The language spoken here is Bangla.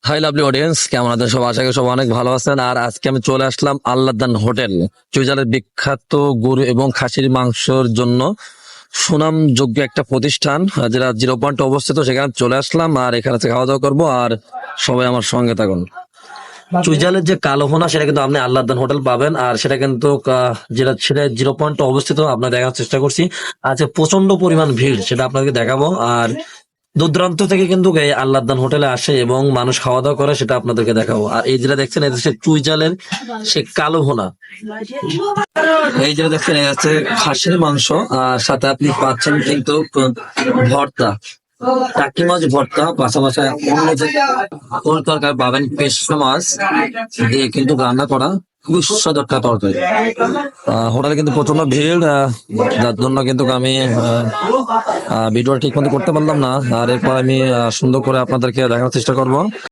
হাই লাভলি অডিয়েন্স, কেমন আছেন সব? আশা করি সব অনেক ভালো আছেন। আর আজকে আমি চলে আসলাম আল্লাহদান হোটেল, চুইঝালের বিখ্যাত গরু এবং খাসির মাংসের জন্য সুনামযোগ্য একটা প্রতিষ্ঠান, যেটা 0 পয়েন্ট অবস্থিত। সেখানে চলে আসলাম আর এখানে থেকে খাওয়া দাওয়া করবো। আর সবাই আমার সঙ্গে থাকুন। চুইঝালের যে কালো ভুনা, সেটা কিন্তু আপনি আল্লাহদান হোটেল পাবেন। আর সেটা কিন্তু সেটা 0 পয়েন্ট অবস্থিত, আপনার দেখার চেষ্টা করছি। আচ্ছা, প্রচন্ড পরিমাণ ভিড়, সেটা আপনাকে দেখাবো। আর দূর দূরান্ত থেকে কিন্তু এই আল্লাহদান হোটেলে আসে এবং মানুষ খাওয়া দাওয়া করে, সেটা আপনাদেরকে দেখাবো। আর এই যেটা দেখছেন, এটা হচ্ছে চুইঝালের সে কালো ভুনা। এই যেটা দেখছেন, এটা হচ্ছে খাসির মাংস, আর সাথে আপনি পাচ্ছেন কিন্তু ভর্তা, টাকি মাছ ভর্তা, পাশাপাশি অন্য যে কোন তরকারি পাবেন, পেশা মাছ দিয়ে কিন্তু রান্না করা, খুবই সুস্বাদু একটা তরকারি। হোটেলে কিন্তু প্রচন্ড ভিড়, যার জন্য কিন্তু আমি ভিডিওটা ঠিক মতো করতে পারলাম না। আর এরপর আমি সুন্দর করে আপনাদেরকে দেখানোর চেষ্টা করব।